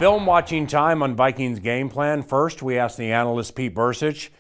Film watching time on Vikings Game Plan. First, we asked the analyst Pete Bercich,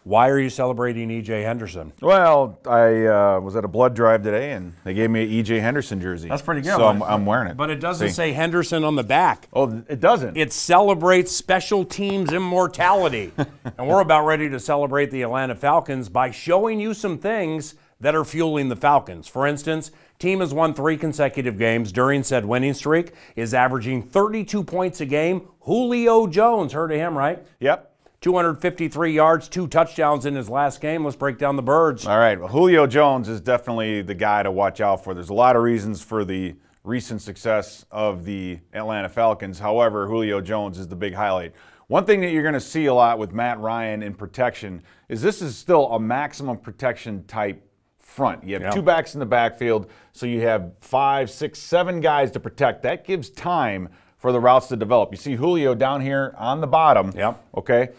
why are you celebrating E.J. Henderson? Well, I was at a blood drive today, and they gave me an E.J. Henderson jersey. That's pretty good. So I'm wearing it. But it doesn't say Henderson on the back. Oh, it doesn't? It celebrates special teams immortality. And we're about ready to celebrate the Atlanta Falcons by showing you some things that are fueling the Falcons. For instance, team has won 3 consecutive games during said winning streak, is averaging 32 points a game. Julio Jones, heard of him, right? Yep. 253 yards, 2 touchdowns in his last game. Let's break down the birds. All right. Well, Julio Jones is definitely the guy to watch out for. There's a lot of reasons for the recent success of the Atlanta Falcons. However, Julio Jones is the big highlight. One thing that you're going to see a lot with Matt Ryan in protection is this is still a maximum protection type front. You have 2 backs in the backfield, so you have 5, 6, 7 guys to protect. That gives time for the routes to develop. You see Julio down here on the bottom. Okay.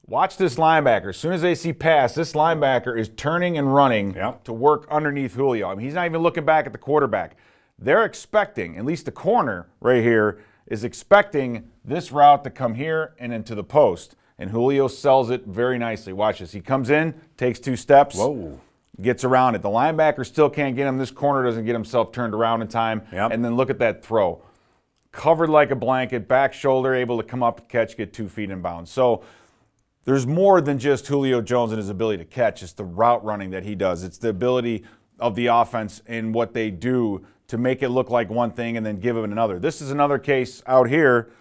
Watch this linebacker. As soon as they see pass, this linebacker is turning and running to work underneath Julio. I mean, he's not even looking back at the quarterback. They're expecting, at least the corner right here, is expecting this route to come here and into the post. And Julio sells it very nicely. Watch this. He comes in, takes 2 steps. Whoa. Gets around it. The linebacker still can't get him. This corner doesn't get himself turned around in time. And then look at that throw. Covered like a blanket, back shoulder, able to come up, catch, get 2 feet in bounds. So there's more than just Julio Jones and his ability to catch. It's the route running that he does. It's the ability of the offense and what they do to make it look like one thing and then give him another. This is another case out here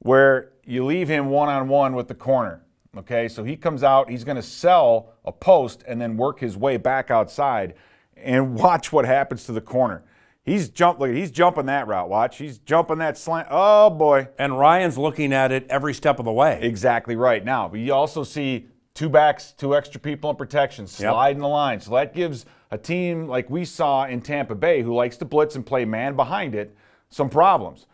where you leave him one-on-one with the corner. Okay, so he comes out, he's going to sell a post and then work his way back outside, and watch what happens to the corner. He's jumping that route. Watch, he's jumping that slant. Oh boy! And Ryan's looking at it every step of the way. Exactly right. Now we also see 2 backs, 2 extra people in protection, sliding the line. So that gives a team like we saw in Tampa Bay, who likes to blitz and play man behind it, some problems.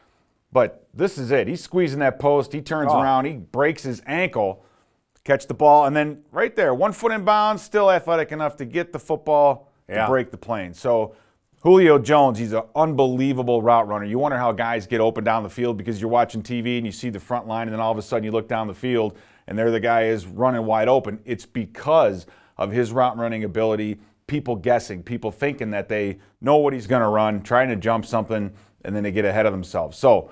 But this is it. He's squeezing that post. He turns around. He breaks his ankle. Catch the ball, and then right there, 1 foot in bounds, still athletic enough to get the football to break the plane. So Julio Jones, he's an unbelievable route runner. You wonder how guys get open down the field because you're watching TV and you see the front line, and then all of a sudden you look down the field, and there the guy is running wide open. It's because of his route running ability, people guessing, people thinking that they know what he's going to run, trying to jump something, and then they get ahead of themselves. So,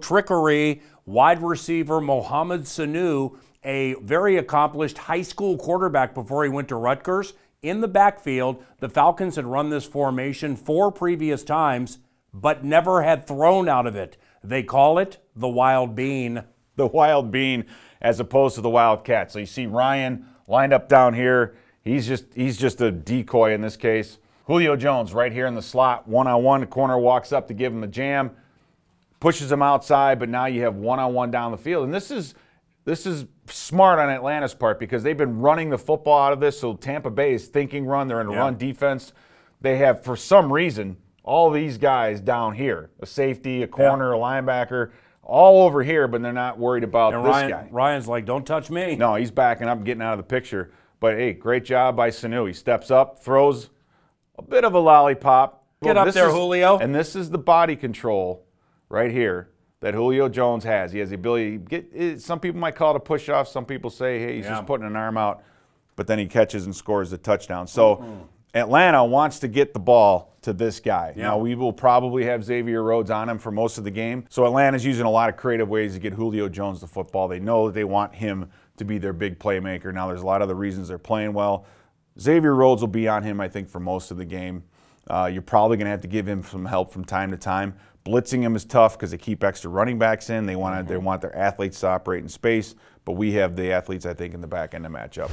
trickery. Wide receiver Mohamed Sanu, a very accomplished high school quarterback before he went to Rutgers, in the backfield. The Falcons had run this formation 4 previous times, but never had thrown out of it. They call it the wild bean. The wild bean as opposed to the wildcat. So you see Ryan lined up down here. He's just a decoy in this case. Julio Jones right here in the slot, one-on-one. The corner walks up to give him a jam, pushes him outside, but now you have one-on-one down the field. And this is smart on Atlanta's part because they've been running the football out of this, so Tampa Bay is thinking run. They're in a run defense. They have, for some reason, all these guys down here, a safety, a corner, a linebacker, all over here, but they're not worried about this guy. Ryan's like, don't touch me. No, he's backing up and getting out of the picture. But, hey, great job by Sanu. He steps up, throws a bit of a lollipop. Get up there, Julio. And this is the body control right here that Julio Jones has. He has the ability to get, some people might call it a push-off. Some people say, hey, he's just putting an arm out. But then he catches and scores the touchdown. So Atlanta wants to get the ball to this guy. Now, we will probably have Xavier Rhodes on him for most of the game. So Atlanta's using a lot of creative ways to get Julio Jones the football. They know that they want him to be their big playmaker. Now, there's a lot of the reasons they're playing well. Xavier Rhodes will be on him, I think, for most of the game. You're probably going to have to give him some help from time to time. Blitzing him is tough because they keep extra running backs in. They want their athletes to operate in space, but we have the athletes, I think, in the back end to match up.